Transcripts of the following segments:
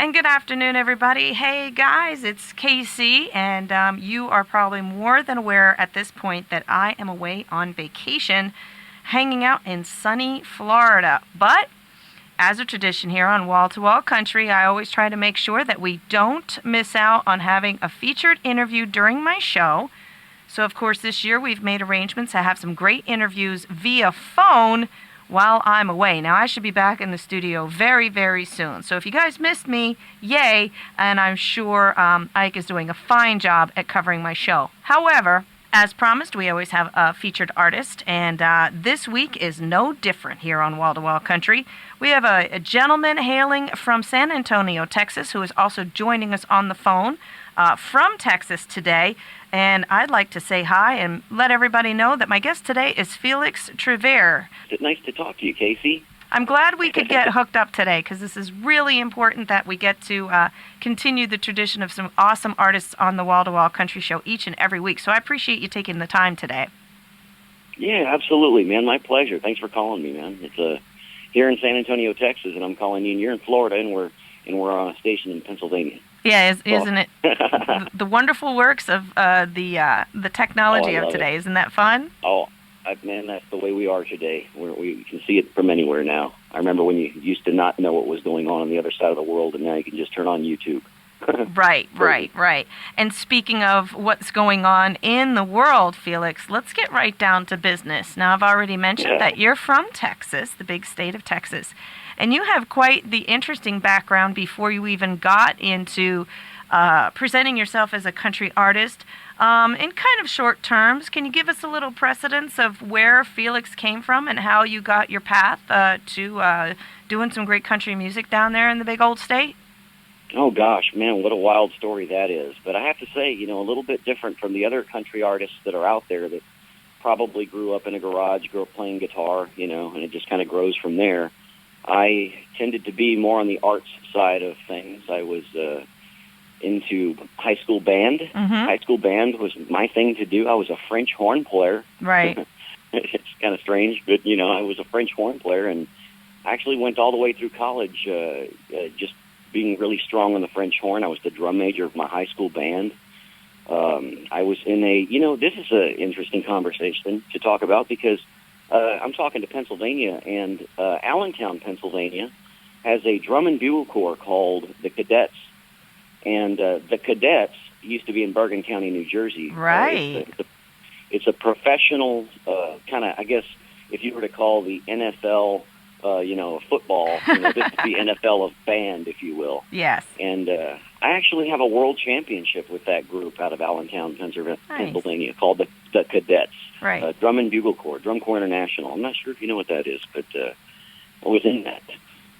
And good afternoon, everybody. Hey, guys, it's Casey, and you are probably more than aware at this point that I am away on vacation, hanging out in sunny Florida. But as a tradition here on Wall to Wall Country, I always try to make sure that we don't miss out on having a featured interview during my show. So, of course, this year we've made arrangements to have some great interviews via phone while I'm away. Now, I should be back in the studio very, very soon. So if you guys missed me, yay, and I'm sure Ike is doing a fine job at covering my show. However, as promised, we always have a featured artist, and this week is no different here on Wall to Wall Country. We have a gentleman hailing from San Antonio, Texas, who is also joining us on the phone from Texas today. And I'd like to say hi and let everybody know that my guest today is Felix Truvere. It's nice to talk to you, Casey. I'm glad we could get hooked up today because this is really important that we get to continue the tradition of some awesome artists on the Wall to Wall Country Show each and every week. So I appreciate you taking the time today. Yeah, absolutely, man. My pleasure. Thanks for calling me, man. It's here in San Antonio, Texas, and I'm calling you. And you're in Florida, and we're on a station in Pennsylvania. Yeah, isn't it? the wonderful works of the technology of today. Isn't that fun? Man, that's the way we are today. We can see it from anywhere now. I remember when you used to not know what was going on the other side of the world, and now you can just turn on YouTube. Right. And speaking of what's going on in the world, Felix, let's get right down to business. Now, I've already mentioned that you're from Texas, the big state of Texas, and you have quite the interesting background before you even got into presenting yourself as a country artist. In kind of short terms, can you give us a little precedence of where Felix came from and how you got your path to doing some great country music down there in the big old state? Oh, gosh, man, what a wild story that is. But I have to say, a little bit different from the other country artists that are out there that probably grew up in a garage, grew up playing guitar, and it just kind of grows from there. I tended to be more on the arts side of things. I was into high school band. Mm-hmm. High school band was my thing to do. I was a French horn player. Right. It's kind of strange, but, I was a French horn player, and I actually went all the way through college just being really strong on the French horn. I was the drum major of my high school band. I was in this is an interesting conversation to talk about because I'm talking to Pennsylvania, and Allentown, Pennsylvania, has a drum and bugle corps called the Cadets. And the Cadets used to be in Bergen County, New Jersey. Right. It's a professional kind of, I guess, if you were to call the NFL, football, this is the NFL of band, if you will. Yes. And I actually have a world championship with that group out of Allentown, Pennsylvania, called the Cadets. Right. Drum and Bugle Corps, Drum Corps International. I'm not sure if you know what that is, but I was in that.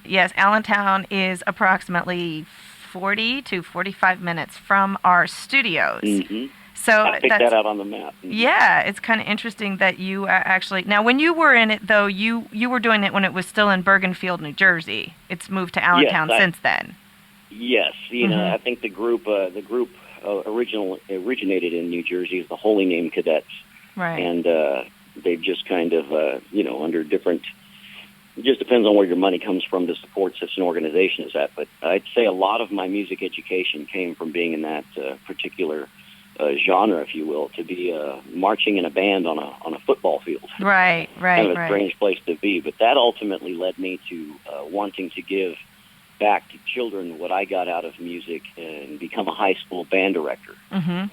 Yes, Allentown is approximately 40 to 45 minutes from our studios. Mm-hmm. So I picked that out on the map. Mm-hmm. Yeah, it's kind of interesting that you actually... Now, when you were in it, though, you were doing it when it was still in Bergenfield, New Jersey. It's moved to Allentown since then. Yes, I think the group originated in New Jersey as the Holy Name Cadets. Right. And they've just kind of, under different... It just depends on where your money comes from to support such an organization as that. But I'd say a lot of my music education came from being in that particular genre, if you will, to be marching in a band on a football field. Right. Kind of a strange place to be. But that ultimately led me to wanting to give back to children what I got out of music and become a high school band director. Mm-hmm.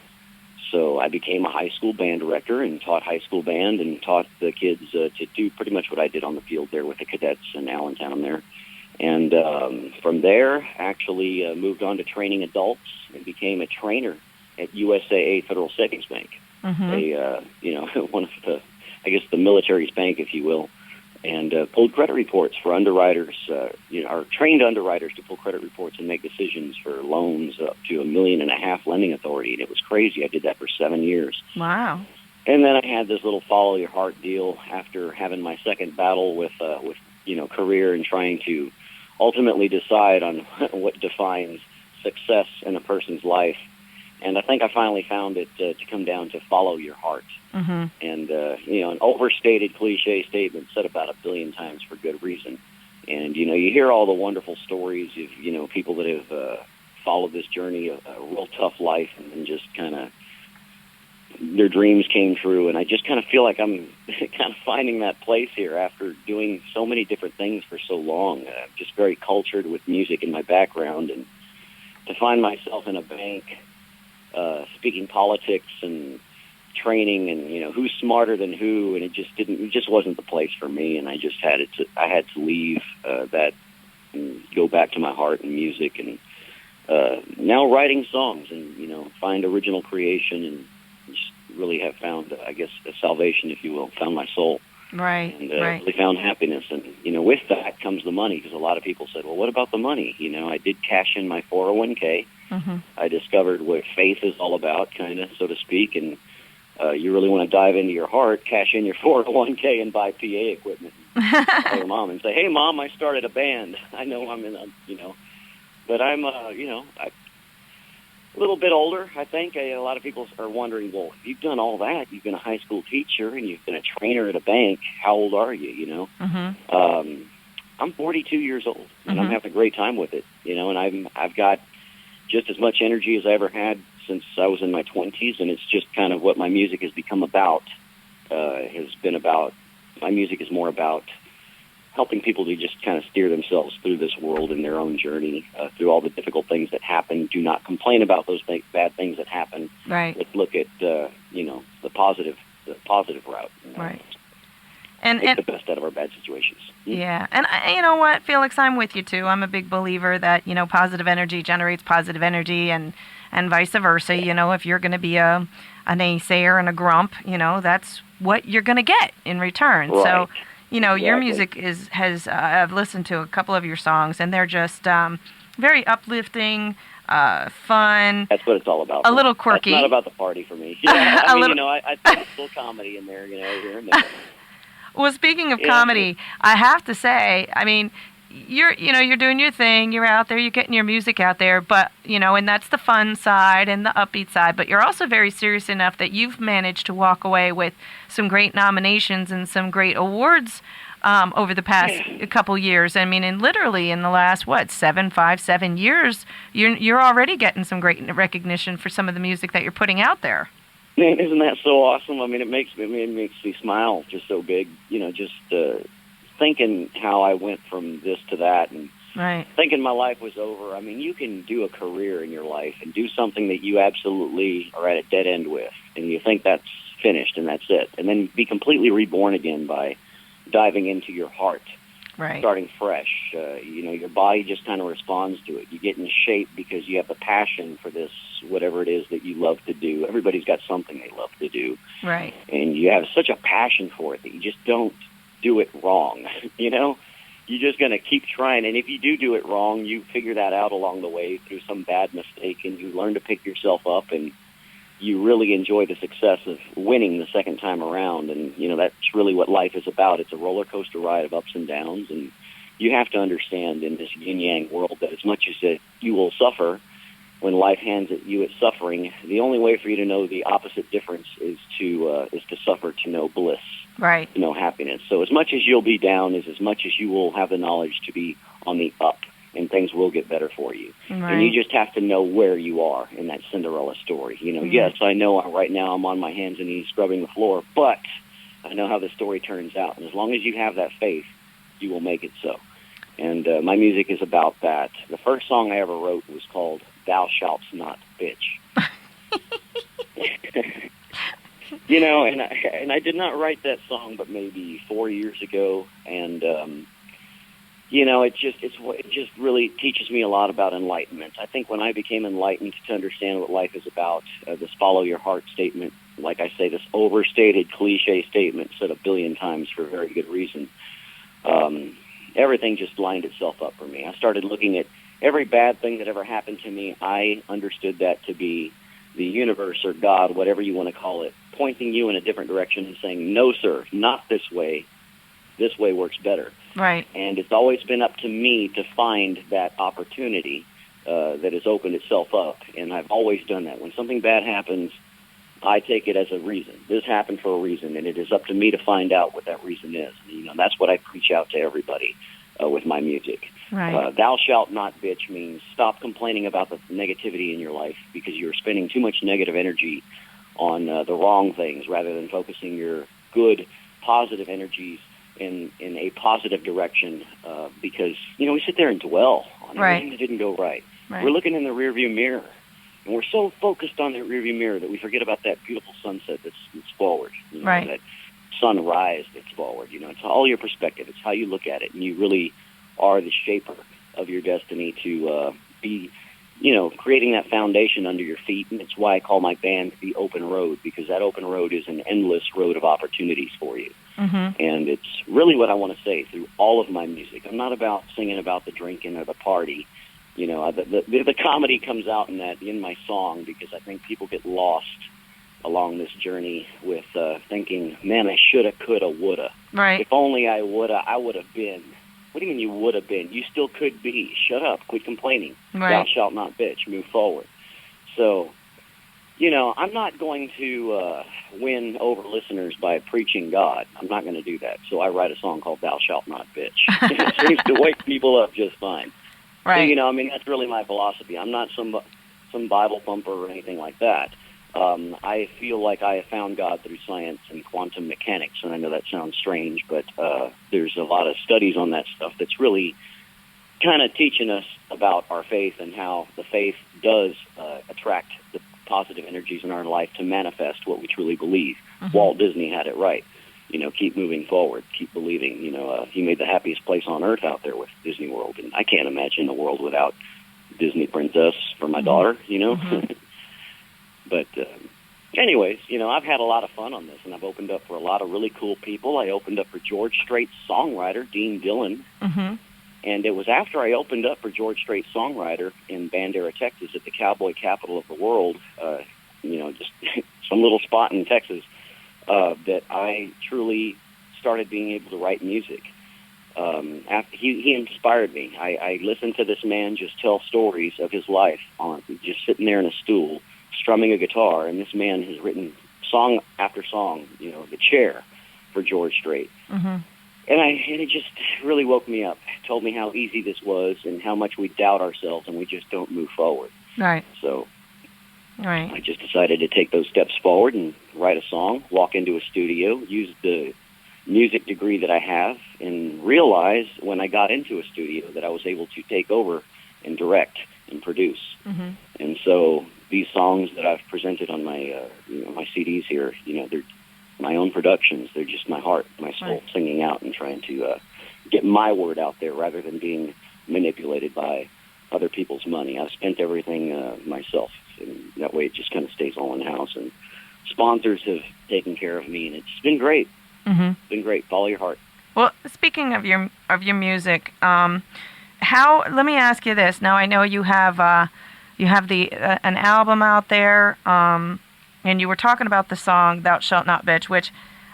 So I became a high school band director and taught high school band and taught the kids to do pretty much what I did on the field there with the Cadets in Allentown there. And from there, actually moved on to training adults and became a trainer at USAA Federal Savings Bank. Mm-hmm. One of the military's bank, if you will, and pulled credit reports for underwriters, or trained underwriters to pull credit reports and make decisions for loans up to $1.5 million lending authority. And it was crazy. I did that for 7 years. Wow. And then I had this little follow your heart deal after having my second battle with career and trying to ultimately decide on what defines success in a person's life. And I think I finally found it to come down to follow your heart. Mm-hmm. And, an overstated cliche statement said about 1 billion times for good reason And, you hear all the wonderful stories of, people that have followed this journey, a real tough life, and then just kind of their dreams came true. And I just kind of feel like I'm kind of finding that place here after doing so many different things for so long. Just very cultured with music in my background. And to find myself in a bank speaking politics and training and, who's smarter than who, and it just wasn't the place for me. And I just had to leave that and go back to my heart and music, and now writing songs and, find original creation, and just really have found, I guess, a salvation, if you will, found my soul. Right, and right. really found happiness. And, with that comes the money, because a lot of people said, well, what about the money? I did cash in my 401k. Mm-hmm. I discovered what faith is all about, kind of, so to speak, and you really want to dive into your heart, cash in your 401k and buy PA equipment. Call your mom and say, hey, Mom, I started a band. I know I'm in a, but I'm, a little bit older, I think. A lot of people are wondering, well, if you've done all that, you've been a high school teacher and you've been a trainer at a bank, how old are you, Mm-hmm. I'm 42 years old, and Mm-hmm. I'm having a great time with it, and I've got just as much energy as I ever had since I was in my 20s, and it's just kind of what my music has become about, my music is more about helping people to just kind of steer themselves through this world in their own journey, through all the difficult things that happen. Do not complain about those bad things that happen. Right. Let's look at, the positive route. Right. Make the best out of our bad situations. Yeah. And you know what, Felix, I'm with you too. I'm a big believer that, positive energy generates positive energy, and vice versa. If you're going to be a naysayer and a grump, that's what you're going to get in return. Right. So, Exactly. your music has I've listened to a couple of your songs, and they're just very uplifting, fun. That's what it's all about. A little quirky. It's not about the party for me. Yeah, I mean, I think a little comedy in there, here and there. Well, speaking of comedy, I have to say, I mean, you're doing your thing, you're out there, you're getting your music out there, but, and that's the fun side and the upbeat side, but you're also very serious enough that you've managed to walk away with some great nominations and some great awards over the past couple years. I mean, and literally in the last, 7 years, you're already getting some great recognition for some of the music that you're putting out there. Man, isn't that so awesome? I mean, it makes me smile just so big, just thinking how I went from this to that, and right. thinking my life was over. I mean, you can do a career in your life and do something that you absolutely are at a dead end with, and you think that's finished and that's it, and then be completely reborn again by diving into your heart, right. starting fresh. Your body just kind of responds to it. You get in shape because you have the passion for this, whatever it is that you love to do. Everybody's got something they love to do. Right. And you have such a passion for it that you just don't do it wrong. You're just going to keep trying. And if you do it wrong, you figure that out along the way through some bad mistake, and you learn to pick yourself up, and you really enjoy the success of winning the second time around. And, that's really what life is about. It's a roller coaster ride of ups and downs. And you have to understand in this yin-yang world that as much as that you will suffer when life hands at you its suffering, the only way for you to know the opposite difference is to suffer to know bliss, right? To know happiness. So as much as you'll be down is as much as you will have the knowledge to be on the up, and things will get better for you. Right. And you just have to know where you are in that Cinderella story. Yes, I know right now I'm on my hands and knees scrubbing the floor, but I know how the story turns out. And as long as you have that faith, you will make it so. And my music is about that. The first song I ever wrote was called Thou Shalt Not Bitch. And I did not write that song but maybe 4 years ago, and it just really teaches me a lot about enlightenment. I think when I became enlightened to understand what life is about, this follow your heart statement, like I say, this overstated cliche statement said a billion times for a very good reason, everything just lined itself up for me. I started looking at every bad thing that ever happened to me. I understood that to be the universe or God, whatever you want to call it, pointing you in a different direction and saying, no, sir, not this way. This way works better. Right. And it's always been up to me to find that opportunity that has opened itself up, and I've always done that. When something bad happens, I take it as a reason. This happened for a reason, and it is up to me to find out what that reason is. That's what I preach out to everybody. with my music. Right. Thou shalt not bitch means stop complaining about the negativity in your life because you're spending too much negative energy on the wrong things rather than focusing your good, positive energies in a positive direction because, we sit there and dwell on everything that didn't go right. We're looking in the rearview mirror, and we're so focused on the rearview mirror that we forget about that beautiful sunset that's forward, that sunrise that's forward. It's all your perspective. It's how you look at it, and you really are the shaper of your destiny to be, creating that foundation under your feet. And it's why I call my band the Open Road, because that open road is an endless road of opportunities for you. Mm-hmm. And it's really what I want to say through all of my music. I'm not about singing about the drinking or the party. The comedy comes out in my song because I think people get lost along this journey with thinking, man, I shoulda, coulda, woulda. Right. If only I woulda, I would have been. What do you mean you would have been? You still could be. Shut up. Quit complaining. Right. Thou shalt not bitch. Move forward. So, I'm not going to win over listeners by preaching God. I'm not going to do that. So I write a song called Thou Shalt Not Bitch. It seems to wake people up just fine. Right. So, that's really my philosophy. I'm not some Bible thumper or anything like that. I feel like I have found God through science and quantum mechanics, and I know that sounds strange, but there's a lot of studies on that stuff that's really kind of teaching us about our faith and how the faith does attract the positive energies in our life to manifest what we truly believe. Mm-hmm. Walt Disney had it right. Keep moving forward, keep believing. He made the happiest place on earth out there with Disney World, and I can't imagine a world without Disney Princess for my daughter, Mm-hmm. But anyways, I've had a lot of fun on this, and I've opened up for a lot of really cool people. I opened up for George Strait's songwriter, Dean Dillon, mm-hmm. and it was after I opened up for George Strait's songwriter in Bandera, Texas, at the cowboy capital of the world, just some little spot in Texas, that I truly started being able to write music. He inspired me. I listened to this man just tell stories of his life on just sitting there in a stool, strumming a guitar, and this man has written song after song, The Chair for George Strait. Mm-hmm. And it just really woke me up. It told me how easy this was and how much we doubt ourselves and we just don't move forward. Right. So right. I just decided to take those steps forward and write a song, walk into a studio, use the music degree that I have, and realize when I got into a studio that I was able to take over and direct and produce. Mm-hmm. And so these songs that I've presented on my my CDs here, they're my own productions. They're just my heart, my soul singing out and trying to get my word out there rather than being manipulated by other people's money. I've spent everything myself, and that way it just kind of stays all in house. And sponsors have taken care of me, and it's been great. Mm-hmm. It's been great. Follow your heart. Well, speaking of your music, let me ask you this. Now I know you have an album out there, and you were talking about the song "Thou Shalt Not Bitch," which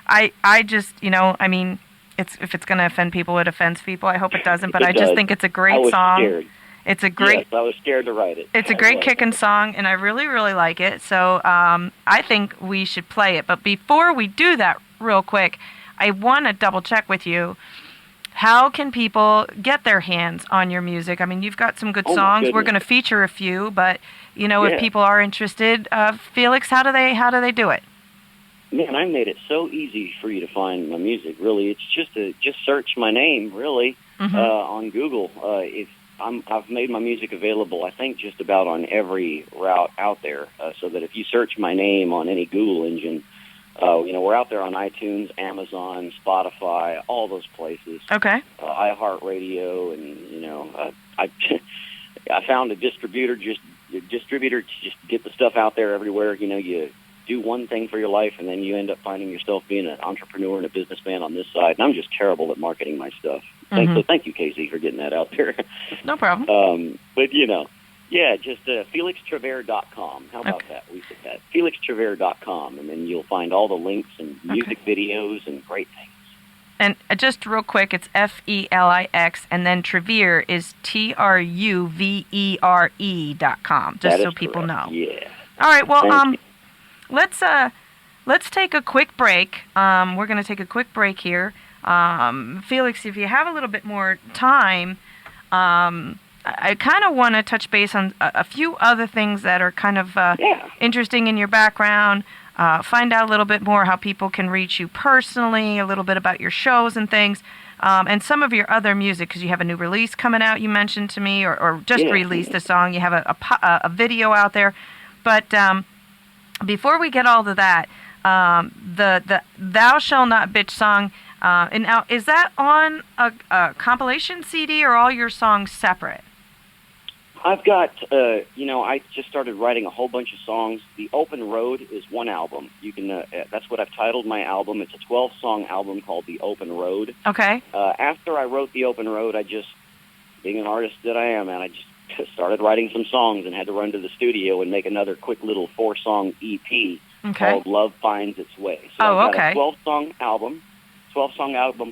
I just if it's going to offend people, it offends people. I hope it doesn't, but I just think it's a great song. Scared. It's a great. Yes, I was scared to write it. It's a great kicking song, and I really, really like it. So I think we should play it. But before we do that, real quick, I want to double check with you. How can people get their hands on your music? I mean, you've got some good songs. We're going to feature a few, but if people are interested, Felix, how do they do it? Man, I made it so easy for you to find my music. Really, it's just search my name. Really, mm-hmm. On Google. I've made my music available, I think, just about on every route out there. So that if you search my name on any Google engine, we're out there on iTunes, Amazon, Spotify, all those places. Okay. iHeartRadio, and I found a distributor to just get the stuff out there everywhere. You do one thing for your life, and then you end up finding yourself being an entrepreneur and a businessman on this side. And I'm just terrible at marketing my stuff. Mm-hmm. So thank you, Casey, for getting that out there. No problem. But just FelixTruvere.com. How about that? We said that. FelixTruvere.com, and then you'll find all the links and music videos and great things. And just real quick, it's Felix, and then Truvere is TRUVERE.com, just so people know. Yeah. All right. Well, let's take a quick break. We're going to take a quick break here. Felix, if you have a little bit more time, I kind of want to touch base on a few other things that are kind of interesting in your background. Find out a little bit more how people can reach you personally, a little bit about your shows and things, and some of your other music, because you have a new release coming out, you mentioned to me, or just released a song. You have a video out there. But before we get all to that, the Thou Shall Not Bitch song, and now, is that on a compilation CD or all your songs separate? I've got, I just started writing a whole bunch of songs. The Open Road is one album. You can, that's what I've titled my album. It's a 12-song album called The Open Road. Okay. After I wrote The Open Road, being an artist that I am, I just started writing some songs and had to run to the studio and make another quick little 4-song EP called Love Finds Its Way. So I've got a 12-song album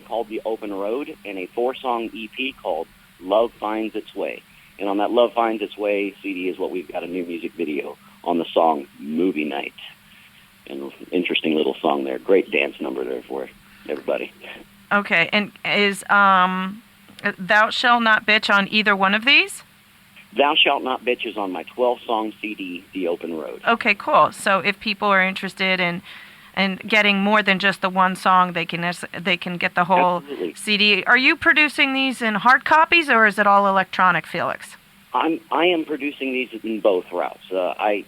called The Open Road and a 4-song EP called Love Finds Its Way. And on that Love Finds Its Way CD is what we've got a new music video on the song Movie Night. And interesting little song there. Great dance number there for everybody. Okay, and is Thou Shall Not Bitch on either one of these? Thou Shalt Not Bitch is on my 12-song CD, The Open Road. Okay, cool. So if people are interested in getting more than just the one song, they can get the whole CD. Are you producing these in hard copies, or is it all electronic, Felix? I am producing these in both routes.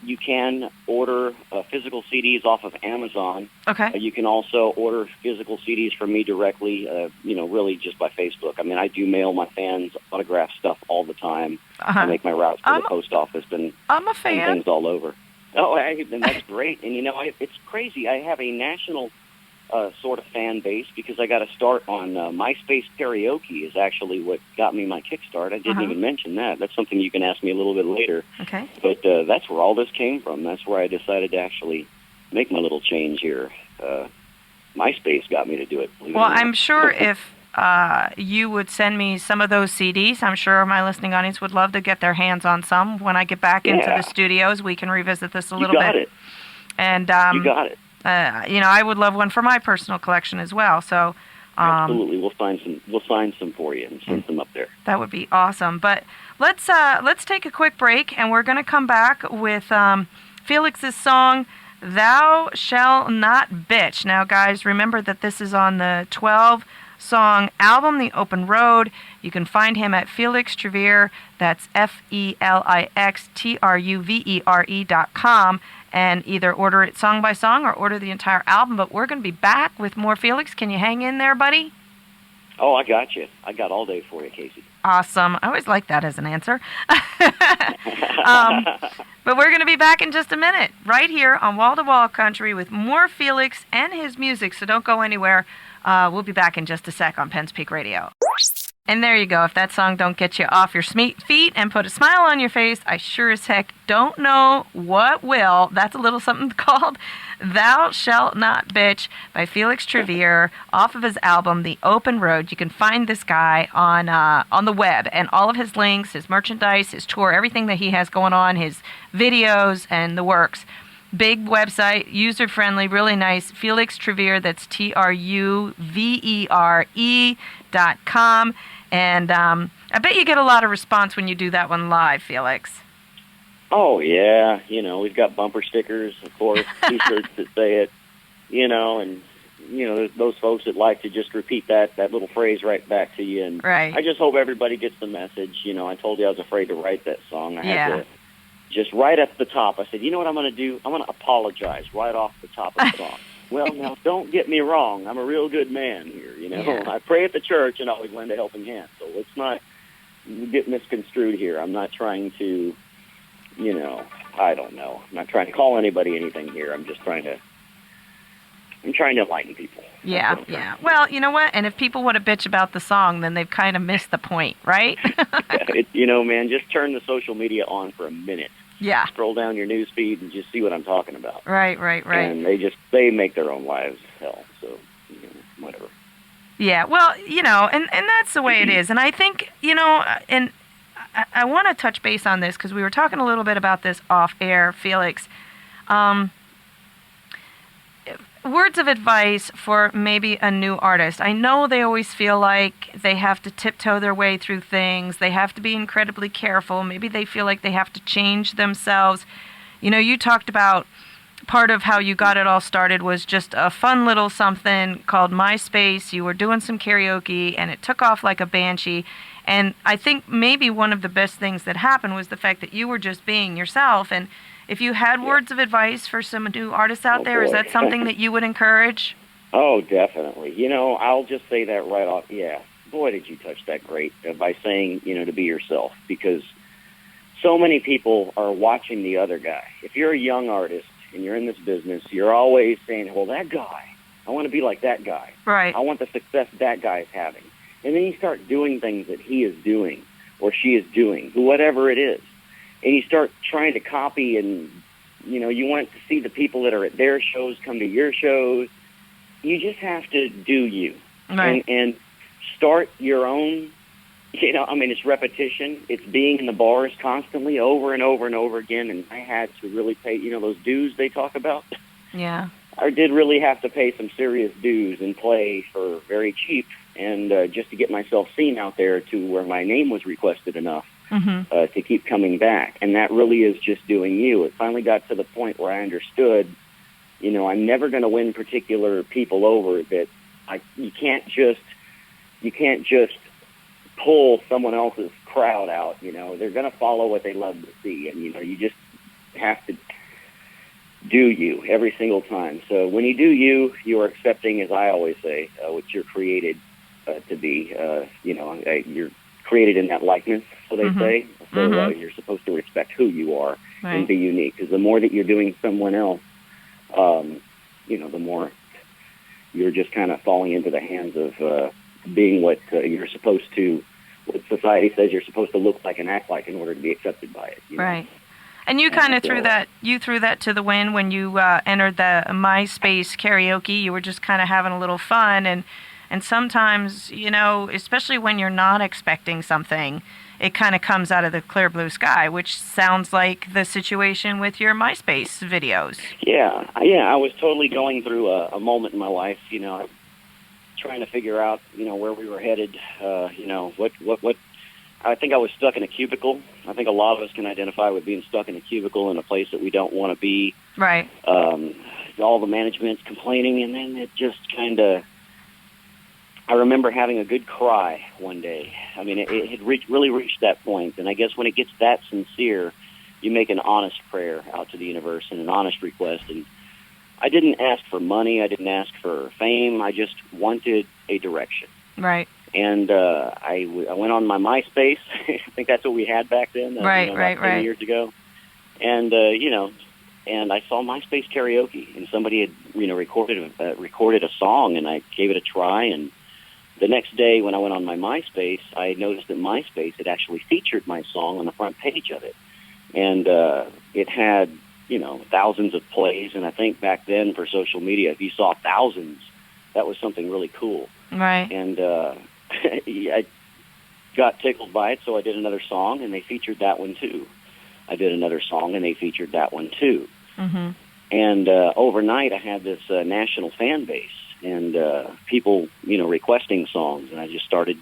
You can order physical CDs off of Amazon. Okay. You can also order physical CDs from me directly. Really just by Facebook. I mean, I do mail my fans autograph stuff all the time. I make my routes to the post office I'm a fan. And things all over. Oh, and that's great. And, it's crazy. I have a national sort of fan base because I got a start on MySpace karaoke is actually what got me my kickstart. I didn't even mention that. That's something you can ask me a little bit later. Okay. But that's where all this came from. That's where I decided to actually make my little change here. MySpace got me to do it. Well, I'm sure if you would send me some of those CDs, I'm sure my listening audience would love to get their hands on some. When I get back into the studios, we can revisit this a little bit. You got it. And you got it. I would love one for my personal collection as well. So absolutely, we'll find some for you and send them up there. That would be awesome. But let's take a quick break, and we're going to come back with Felix's song "Thou Shall Not Bitch." Now, guys, remember that this is on the 12-song album, The Open Road. You can find him at Felix Truvere. That's FelixTruvere.com. And either order it song by song or order the entire album. But we're going to be back with more Felix. Can you hang in there, buddy? Oh, I got you. I got all day for you, Casey. Awesome. I always like that as an answer. But we're going to be back in just a minute, right here on Wall to Wall Country with more Felix and his music. So don't go anywhere. We'll be back in just a sec on Penn's Peak Radio. And there you go. If that song don't get you off your feet and put a smile on your face, I sure as heck don't know what will. That's a little something called Thou Shalt Not Bitch by Felix Truvere off of his album, The Open Road. You can find this guy on the web, and all of his links, his merchandise, his tour, everything that he has going on, his videos and the works. Big website, user-friendly, really nice. Felix Truvere, that's TRUVERE.com. And I bet you get a lot of response when you do that one live, Felix. Oh, yeah. We've got bumper stickers, of course, T-shirts that say it, and, there's those folks that like to just repeat that little phrase right back to you. And right. I just hope everybody gets the message. I told you I was afraid to write that song. I had to just right at the top. I said, you know what I'm going to do? I'm going to apologize right off the top of the song. Well, now, don't get me wrong. I'm a real good man here, Yeah. I pray at the church and always lend a helping hand. So let's not get misconstrued here. I'm not trying to, I don't know. I'm not trying to call anybody anything here. I'm trying to enlighten people. Yeah, yeah. Well, you know what? And if people want to bitch about the song, then they've kind of missed the point, right? Man, just turn the social media on for a minute. Yeah. Scroll down your news feed and just see what I'm talking about. Right. And they make their own lives hell, so, whatever. Yeah, well, and that's the way it is. And I think, and I want to touch base on this because we were talking a little bit about this off air, Felix. words of advice for maybe a new artist. I know they always feel like they have to tiptoe their way through things. They have to be incredibly careful. Maybe they feel like they have to change themselves. You know, you talked about part of how you got it all started was just a fun little something called MySpace. You were doing some karaoke, and it took off like a banshee. And I think maybe one of the best things that happened was the fact that you were just being yourself. And if you had words of advice for some new artists out there, is that something that you would encourage? Oh, definitely. You know, I'll just say that right off. Yeah, boy, did you touch that great by saying, you know, to be yourself, because so many people are watching the other guy. If you're a young artist and you're in this business, you're always saying, well, that guy, I want to be like that guy. Right. I want the success that guy is having. And then you start doing things that he is doing or she is doing, whatever it is. And you start trying to copy, and, you know, you want to see the people that are at their shows come to your shows. You just have to do you. Right. And start your own, you know, I mean, it's repetition. It's being in the bars constantly over and over and over again. And I had to really pay, you know, those dues they talk about. Yeah. I did really have to pay some serious dues and play for very cheap, and just to get myself seen out there to where my name was requested enough to keep coming back. And that really is just doing you. It finally got to the point where I understood, you know, I'm never going to win particular people over. That you can't just pull someone else's crowd out. You know, they're going to follow what they love to see, and you know, you just have to do you every single time. So when you do you, you are accepting, as I always say, what you're created to be. You know, you're created in that likeness, so they say. So you're supposed to respect who you are and be unique. Because the more that you're doing someone else, you know, the more you're just kind of falling into the hands of being what you're supposed to, what society says you're supposed to look like and act like in order to be accepted by it. You know? Right. And you kind of threw that to the wind when you entered the MySpace karaoke. You were just kind of having a little fun, and sometimes, you know, especially when you're not expecting something, it kind of comes out of the clear blue sky, which sounds like the situation with your MySpace videos. Yeah, I was totally going through a moment in my life, you know, trying to figure out, you know, where we were headed, you know, what I think I was stuck in a cubicle. I think a lot of us can identify with being stuck in a cubicle in a place that we don't want to be. Right. All the management's complaining, and then it just kind of, I remember having a good cry one day. I mean, it had really reached that point, and I guess when it gets that sincere, you make an honest prayer out to the universe and an honest request. And I didn't ask for money. I didn't ask for fame. I just wanted a direction. Right. And I went on my MySpace. I think that's what we had back then. Right, you know, about 10 years ago. And, you know, and I saw MySpace karaoke, and somebody had, you know, recorded a song, and I gave it a try. And the next day when I went on my MySpace, I noticed that MySpace had actually featured my song on the front page of it. And it had, you know, thousands of plays. And I think back then for social media, if you saw thousands, that was something really cool. Right. And I got tickled by it, so I did another song, and they featured that one too. I did another song, and they featured that one too. And overnight, I had this national fan base, and people, you know, requesting songs, and I just started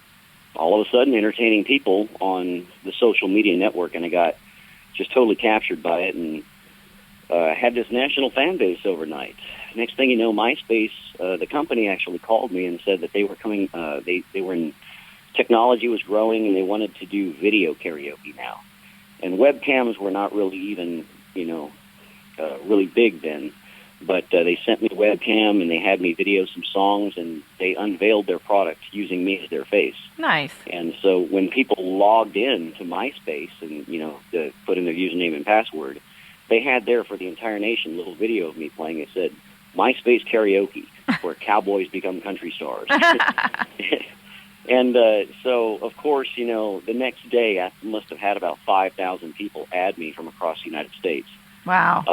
all of a sudden entertaining people on the social media network, and I got just totally captured by it, and had this national fan base overnight. Next thing you know, MySpace, the company actually called me and said that they were coming, they were in, technology was growing, and they wanted to do video karaoke now. And webcams were not really even, you know, really big then. But they sent me a webcam, and they had me video some songs, and they unveiled their product using me as their face. Nice. And so when people logged in to MySpace and, you know, to put in their username and password, they had there for the entire nation a little video of me playing. It said, MySpace karaoke, where cowboys become country stars. And so, of course, you know, the next day I must have had about 5,000 people add me from across the United States. Wow.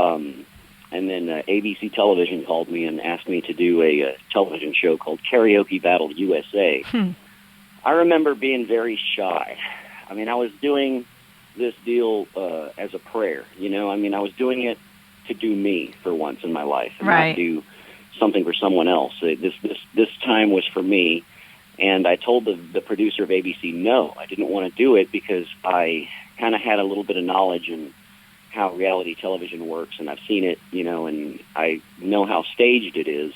And then ABC Television called me and asked me to do a television show called Karaoke Battle USA. I remember being very shy. I mean, I was doing this deal as a prayer, you know. I mean, I was doing it to do me for once in my life and not do something for someone else. This time was for me, and I told the producer of ABC no, I didn't want to do it because I kind of had a little bit of knowledge in how reality television works, and I've seen it, and I know how staged it is,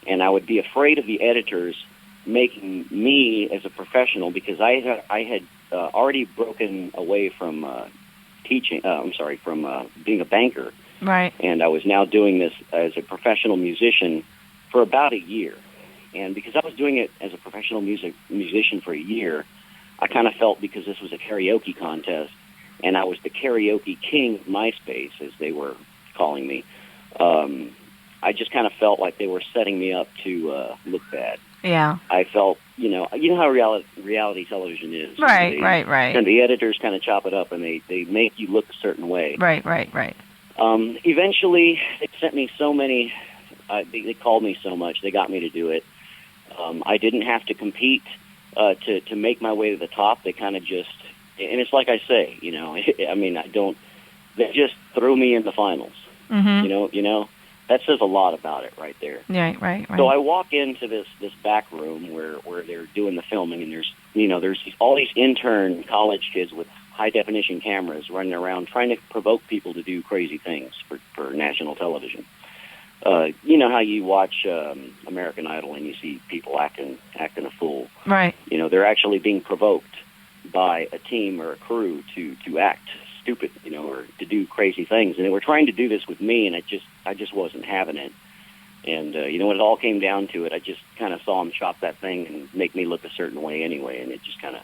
and I would be afraid of the editors making me as a professional because I had already broken away from teaching. From being a banker. Right. And I was now doing this as a professional musician for about a year. And because I was doing it as a professional musician for a year, I kind of felt because this was a karaoke contest, and I was the karaoke king of MySpace, as they were calling me, I just kind of felt like they were setting me up to look bad. Yeah. I felt, how reality television is. Right. And the editors kind of chop it up, and they make you look a certain way. Right. Eventually, it sent me so many. They called me so much. They got me to do it. I didn't have to compete to make my way to the top. They kind of just, and it's like I say, I don't. They just threw me in the finals. Mm-hmm. That says a lot about it right there. Right. So I walk into this back room where they're doing the filming, and there's all these intern college kids with high definition cameras running around trying to provoke people to do crazy things for national television. You know how you watch American Idol and you see people acting a fool. Right. They're actually being provoked by a team or a crew to act stupid, or to do crazy things. And they were trying to do this with me, and I just wasn't having it. And when it all came down to it, I just kind of saw them chop that thing and make me look a certain way anyway, and it just kind of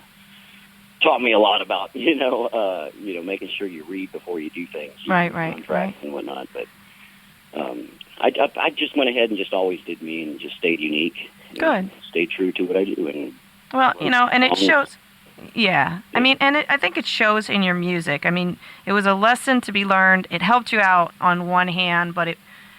taught me a lot about making sure you read before you do things, contracts and whatnot. But I just went ahead and just always did me and just stayed unique. Good. Stayed true to what I do. And and it shows. Yeah. I think it shows in your music. It was a lesson to be learned. It helped you out on one hand, but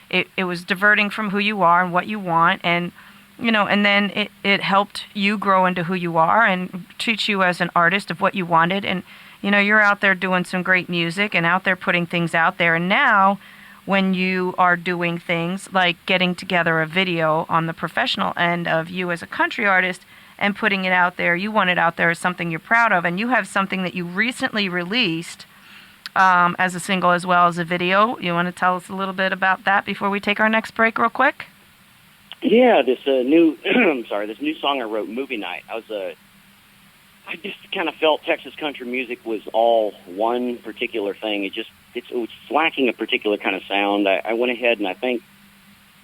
it was diverting from who you are and what you want, and and then it helped you grow into who you are and teach you as an artist of what you wanted. And you're out there doing some great music and out there putting things out there. And now when you are doing things like getting together a video on the professional end of you as a country artist and putting it out there, you want it out there as something you're proud of, and you have something that you recently released as a single as well as a video. You want to tell us a little bit about that before we take our next break real quick? Yeah, this new this new song I wrote, Movie Night. I just kind of felt Texas country music was all one particular thing. It was lacking a particular kind of sound. I went ahead and I think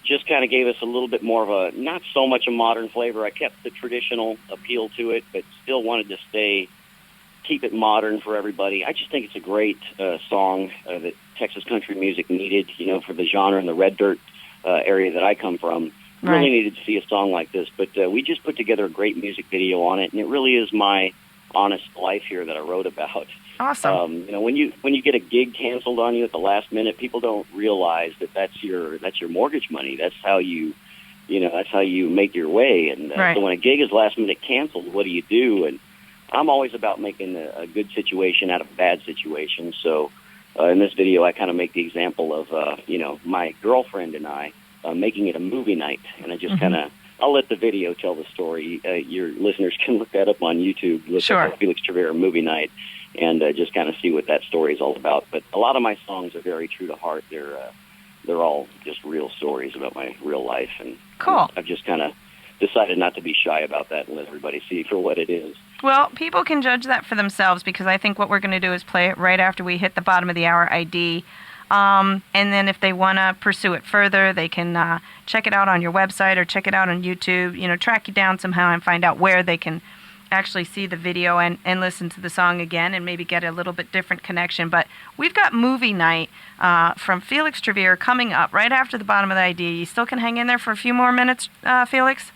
just kind of gave us a little bit more of a, not so much a modern flavor. I kept the traditional appeal to it, but still wanted to keep it modern for everybody. I just think it's a great song that Texas country music needed, for the genre and the red dirt area that I come from. Right. Really needed to see a song like this, but we just put together a great music video on it, and it really is my honest life here that I wrote about. Awesome. When you get a gig canceled on you at the last minute, people don't realize that that's your mortgage money. That's how you make your way. And right. So when a gig is last minute canceled, what do you do? And I'm always about making a good situation out of a bad situation. So in this video, I kind of make the example of my girlfriend and I making it a movie night, and I just kind of. I'll let the video tell the story. Your listeners can look that up on YouTube. Look up Felix Truvere Movie Night, and just kind of see what that story is all about. But a lot of my songs are very true to heart. They're all just real stories about my real life, and cool. I've just kind of decided not to be shy about that and let everybody see for what it is. Well, people can judge that for themselves, because I think what we're going to do is play it right after we hit the bottom of the hour ID. And then if they want to pursue it further, they can check it out on your website or check it out on YouTube, track you down somehow and find out where they can actually see the video and listen to the song again and maybe get a little bit different connection. But we've got Movie Night from Felix Truvere coming up right after the bottom of the ID. You still can hang in there for a few more minutes, Felix?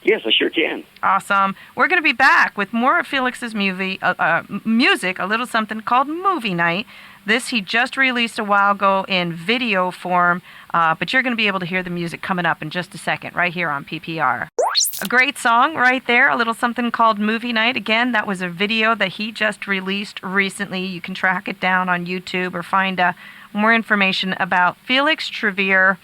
Yes, I sure can. Awesome. We're going to be back with more of Felix's music, a little something called Movie Night. This he just released a while ago in video form, but you're going to be able to hear the music coming up in just a second right here on PPR. A great song right there, a little something called Movie Night. Again, that was a video that he just released recently. You can track it down on YouTube or find more information about Felix Truvere.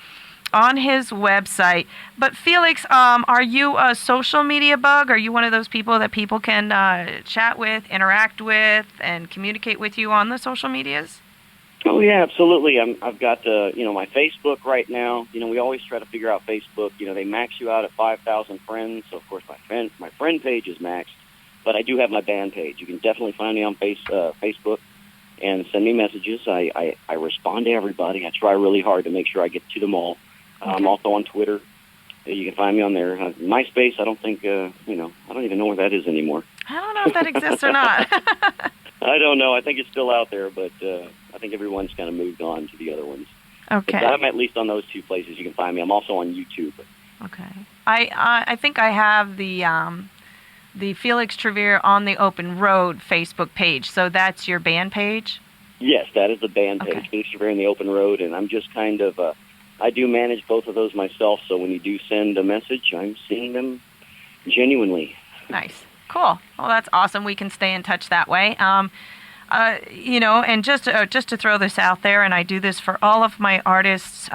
on his website. But Felix, are you a social media bug? Are you one of those people that people can chat with, interact with, and communicate with you on the social medias? Oh yeah, absolutely. I've got my Facebook right now. We always try to figure out Facebook. They max you out at 5,000 friends. So of course my friend page is maxed, but I do have my band page. You can definitely find me on Facebook and send me messages. I respond to everybody. I try really hard to make sure I get to them all. Okay. I'm also on Twitter. You can find me on there. MySpace, I don't think, I don't even know where that is anymore. I don't know if that exists or not. I don't know. I think it's still out there, but I think everyone's kind of moved on to the other ones. Okay. But I'm at least on those two places you can find me. I'm also on YouTube. Okay. I think I have the Felix Truvere on the Open Road Facebook page. So that's your band page? Yes, that is the band page, Okay. Felix Truvere in the Open Road, and I'm just kind of, I do manage both of those myself, so when you do send a message, I'm seeing them genuinely. Nice. Cool. Well, that's awesome. We can stay in touch that way. And just to throw this out there, and I do this for all of my artists,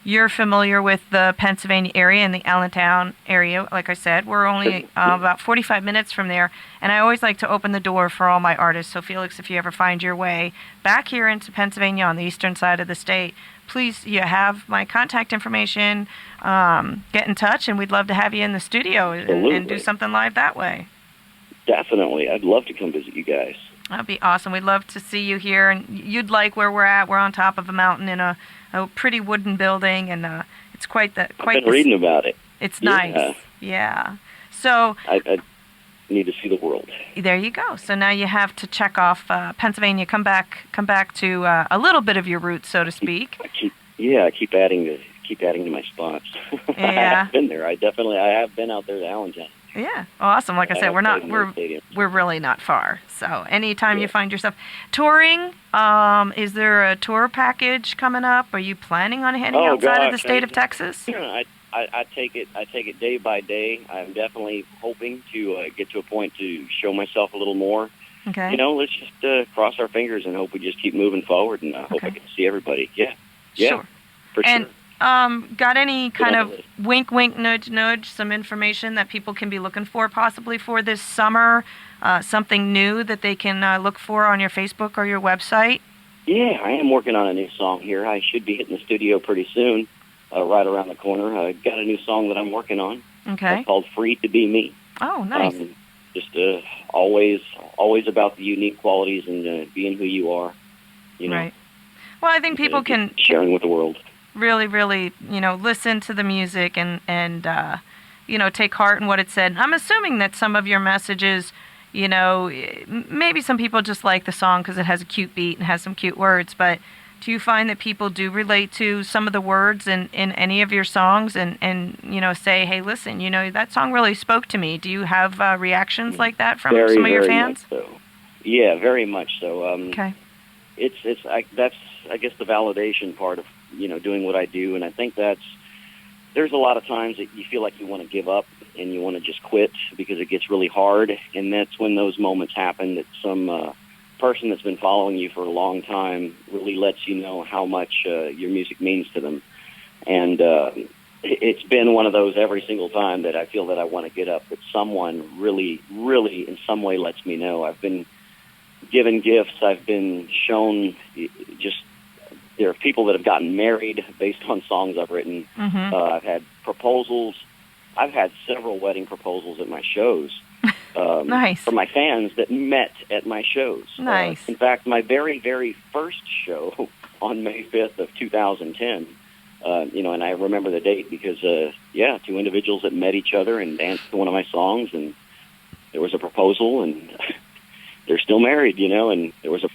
you're familiar with the Pennsylvania area and the Allentown area. Like I said, we're only about 45 minutes from there, and I always like to open the door for all my artists. So, Felix, if you ever find your way back here into Pennsylvania on the eastern side of the state, please, you have my contact information. Get in touch, and we'd love to have you in the studio and do something live that way. Definitely. I'd love to come visit you guys. That'd be awesome. We'd love to see you here, and you'd like where we're at. We're on top of a mountain in a pretty wooden building, and it's quite the. I've been reading about it. It's nice. Yeah. So I need to see the world. There you go. So now you have to check off Pennsylvania. Come back to a little bit of your roots, so to speak. I keep adding to my spots. Yeah. I have been there. I have been out there to Allentown. Yeah, awesome. Like I said, we're really not far. So anytime you find yourself touring, is there a tour package coming up? Are you planning on heading outside of the state of Texas? I take it day by day. I'm definitely hoping to get to a point to show myself a little more. Okay. Let's just cross our fingers and hope we just keep moving forward, and I hope I get to see everybody. Yeah. Sure. For sure. Got any kind of wink, wink, nudge, nudge, some information that people can be looking for possibly for this summer? Something new that they can look for on your Facebook or your website? Yeah, I am working on a new song here. I should be hitting the studio pretty soon, right around the corner. I got a new song that I'm working on. Okay. It's called Free to Be Me. Oh, nice. Just always about the unique qualities and being who you are. Right. Well, I think people can sharing with the world. Really, really, listen to the music and take heart in what it said. I'm assuming that some of your messages, maybe some people just like the song because it has a cute beat and has some cute words, but do you find that people do relate to some of the words in any of your songs and say, hey, listen, that song really spoke to me? Do you have reactions like that from some of your fans? Very much so. Yeah, very much so. Okay. That's I guess the validation part of doing what I do, and I think there's a lot of times that you feel like you want to give up and you want to just quit because it gets really hard, and that's when those moments happen that some person that's been following you for a long time really lets you know how much your music means to them, and it's been one of those every single time that I feel that I want to get up, that someone really, really in some way lets me know. I've been given gifts. I've been shown there are people that have gotten married based on songs I've written. Mm-hmm. I've had proposals. I've had several wedding proposals at my shows. Nice. From my fans that met at my shows. Nice. In fact, my very, very first show on May 5th of 2010, and I remember the date because, two individuals that met each other and danced to one of my songs, and there was a proposal, and they're still married, and there was a